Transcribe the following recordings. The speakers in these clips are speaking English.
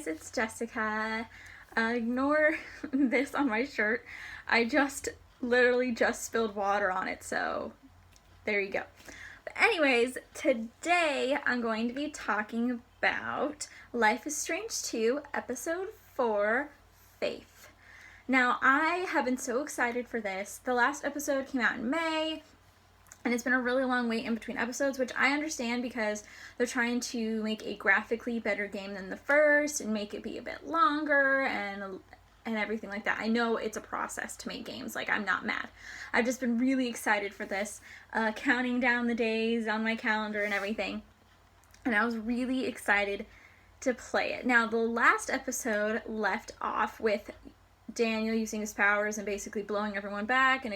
it's Jessica. Ignore this on my shirt. I literally just spilled water on it, so there you go. But anyways, today I'm going to be talking about Life is Strange 2, Episode 4, Faith. Now, I have been so excited for this. The last episode came out in May, and it's been a really long wait in between episodes, which I understand because they're trying to make a graphically better game than the first and make it be a bit longer and everything like that. I know it's a process to make games. Like, I'm not mad. I've just been really excited for this, counting down the days on my calendar and everything. And I was really excited to play it. Now, the last episode left off with Daniel using his powers and basically blowing everyone back and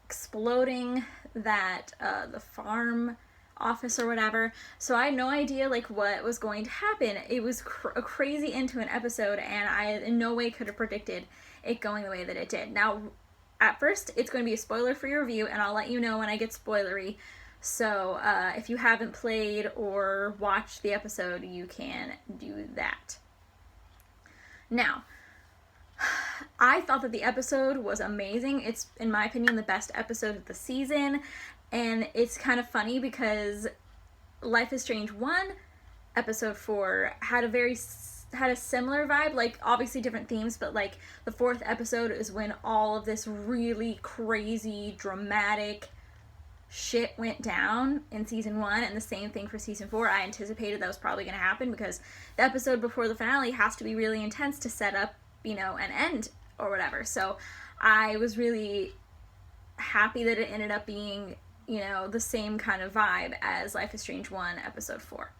exploding the farm office or whatever. So I had no idea what was going to happen. It was a crazy into an episode, and I in no way could have predicted it going the way that it did. Now, at first, it's going to be a spoiler-free review, and I'll let you know when I get spoilery. So if you haven't played or watched the episode, you can do that. Now, I thought that the episode was amazing. It's, in my opinion, the best episode of the season. And it's kind of funny because Life is Strange 1, Episode 4, had a similar vibe. Obviously different themes, but the fourth episode is when all of this really crazy, dramatic shit went down in Season 1, and the same thing for Season 4. I anticipated that was probably going to happen because the episode before the finale has to be really intense to set up, an end or whatever. So I was really happy that it ended up being, the same kind of vibe as Life is Strange 1, Episode 4.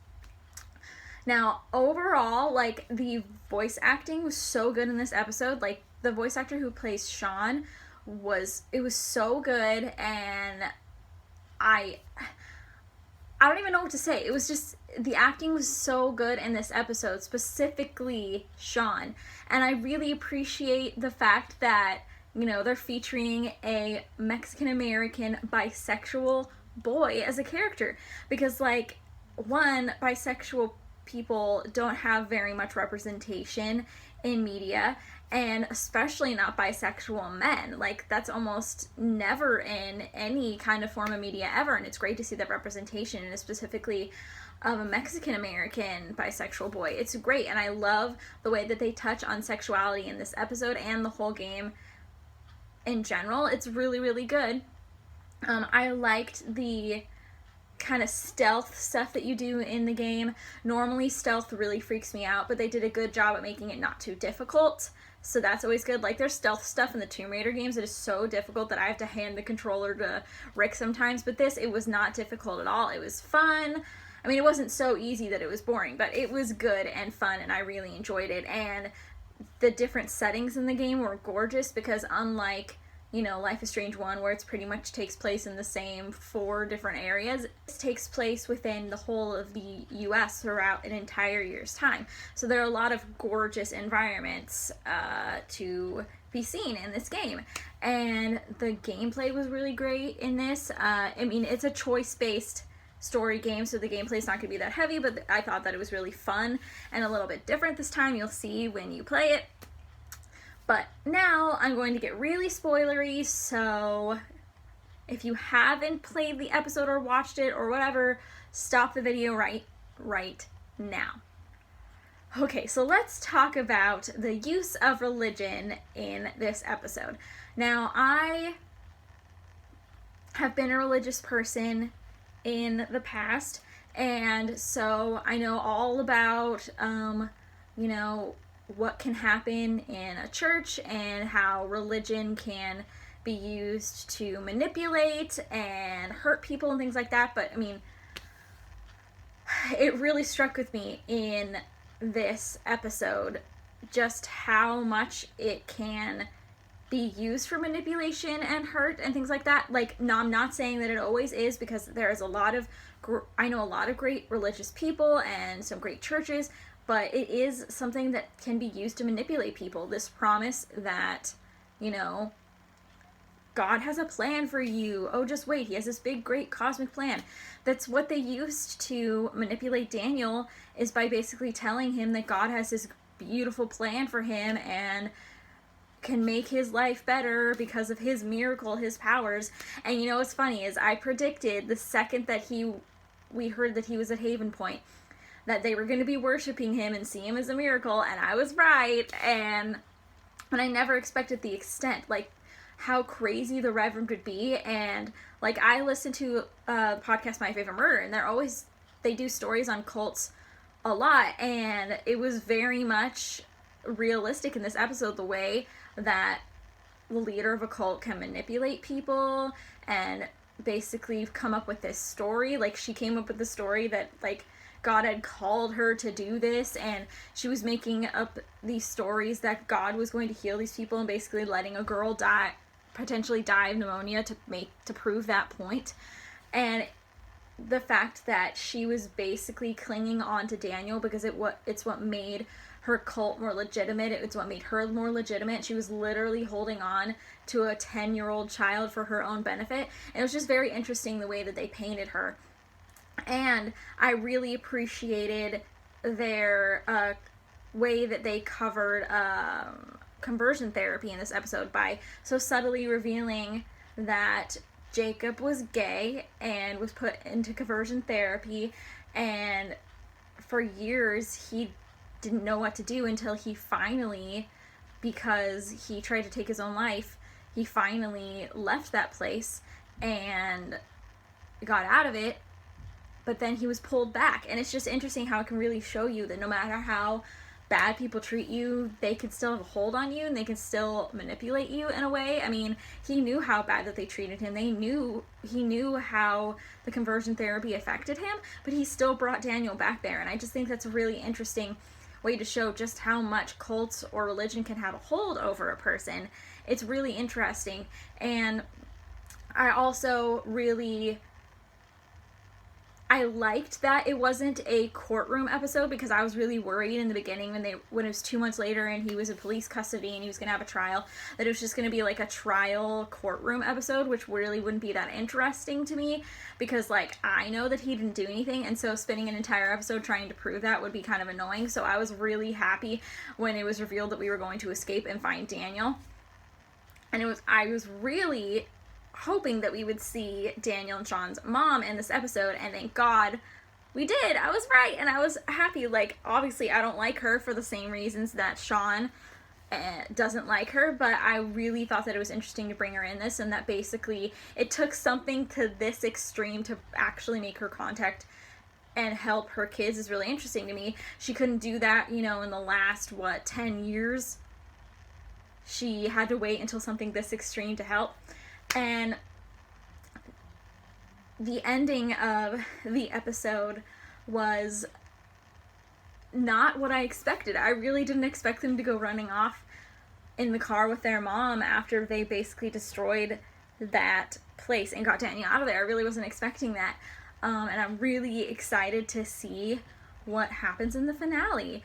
Now, overall, the voice acting was so good in this episode. The voice actor who plays Sean was so good, and I don't even know what to say. It was just, the acting was so good in this episode, specifically Sean. And I really appreciate the fact that, they're featuring a Mexican-American bisexual boy as a character. Because, one, bisexual people don't have very much representation in media, and especially not bisexual men. That's almost never in any kind of form of media ever, and it's great to see that representation, and specifically of a Mexican-American bisexual boy. It's great, and I love the way that they touch on sexuality in this episode and the whole game in general. It's really, really good. I liked the kind of stealth stuff that you do in the game. Normally stealth really freaks me out, but they did a good job at making it not too difficult, so that's always good. There's stealth stuff in the Tomb Raider games that is so difficult that I have to hand the controller to Rick sometimes, but it was not difficult at all. It was fun. I mean, it wasn't so easy that it was boring, but it was good and fun, and I really enjoyed it. And the different settings in the game were gorgeous because unlike Life is Strange 1, where it's pretty much takes place in the same 4 different areas, this takes place within the whole of the U.S. throughout an entire year's time. So there are a lot of gorgeous environments to be seen in this game. And the gameplay was really great in this. It's a choice-based story game, so the gameplay is not going to be that heavy, but I thought that it was really fun and a little bit different this time. You'll see when you play it. But now I'm going to get really spoilery, so if you haven't played the episode or watched it or whatever, stop the video right now. Okay, so let's talk about the use of religion in this episode. Now, I have been a religious person in the past, and so I know all about, what can happen in a church and how religion can be used to manipulate and hurt people and things like that. But it really struck with me in this episode just how much it can be used for manipulation and hurt and things like that. No, I'm not saying that it always is, because there is I know a lot of great religious people and some great churches, but it is something that can be used to manipulate people. This promise that, God has a plan for you. Oh, just wait, he has this big, great cosmic plan. That's what they used to manipulate Daniel, is by basically telling him that God has this beautiful plan for him and can make his life better because of his miracle, his powers. And you know what's funny is I predicted the second that we heard that he was at Haven Point that they were going to be worshiping him and see him as a miracle, and I was right. And I never expected the extent, like how crazy the Reverend would be. And like, I listen to a podcast, My Favorite Murder, and they do stories on cults a lot, and it was very much realistic in this episode, the way that the leader of a cult can manipulate people and basically come up with this story. Like, she came up with the story that like God had called her to do this, and she was making up these stories that God was going to heal these people and basically letting a girl potentially die of pneumonia to prove that point. And the fact that she was basically clinging on to Daniel because it's what made her cult more legitimate. It's what made her more legitimate. She was literally holding on to a 10-year-old child for her own benefit. And it was just very interesting the way that they painted her. And I really appreciated their way that they covered conversion therapy in this episode by so subtly revealing that Jacob was gay and was put into conversion therapy, and for years he didn't know what to do until he finally, because he tried to take his own life, he finally left that place and got out of it, but then he was pulled back. And it's just interesting how it can really show you that no matter how bad people treat you, they can still have a hold on you and they can still manipulate you in a way. I mean, he knew how bad that they treated him. He knew how the conversion therapy affected him, but he still brought Daniel back there. And I just think that's a really interesting way to show just how much cults or religion can have a hold over a person. It's really interesting. And I also I liked that it wasn't a courtroom episode, because I was really worried in the beginning when it was 2 months later and he was in police custody and he was going to have a trial, that it was just going to be like a trial courtroom episode, which really wouldn't be that interesting to me, because like, I know that he didn't do anything, and so spending an entire episode trying to prove that would be kind of annoying. So I was really happy when it was revealed that we were going to escape and find Daniel. And I was really hoping that we would see Daniel and Sean's mom in this episode, and thank God we did. I was right, and I was happy. Like, obviously I don't like her for the same reasons that Sean doesn't like her, but I really thought that it was interesting to bring her in this, and that basically it took something to this extreme to actually make her contact and help her kids is really interesting to me. She couldn't do that, in the last, 10 years. She had to wait until something this extreme to help. And the ending of the episode was not what I expected. I really didn't expect them to go running off in the car with their mom after they basically destroyed that place and got Daniel out of there. I really wasn't expecting that. And I'm really excited to see what happens in the finale.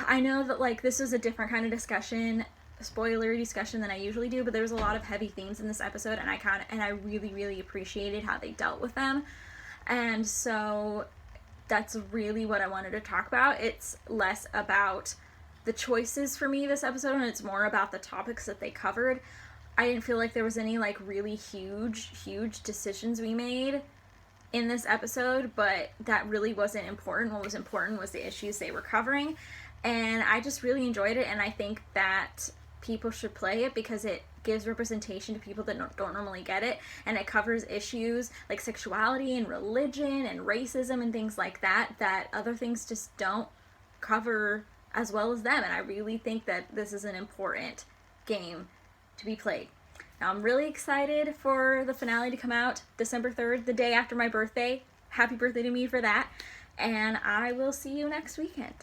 I know that, like, this was a different kind of discussion, spoilery discussion, than I usually do, but there was a lot of heavy themes in this episode, and I really, really appreciated how they dealt with them. And so that's really what I wanted to talk about. It's less about the choices for me this episode, and it's more about the topics that they covered. I didn't feel like there was any, like, really huge decisions we made in this episode, but that really wasn't important. What was important was the issues they were covering, and I just really enjoyed it, and I think that people should play it because it gives representation to people that don't normally get it, and it covers issues like sexuality and religion and racism and things like that other things just don't cover as well as them. And I really think that this is an important game to be played. Now, I'm really excited for the finale to come out December 3rd, the day after my birthday. Happy birthday to me for that. And I will see you next weekend.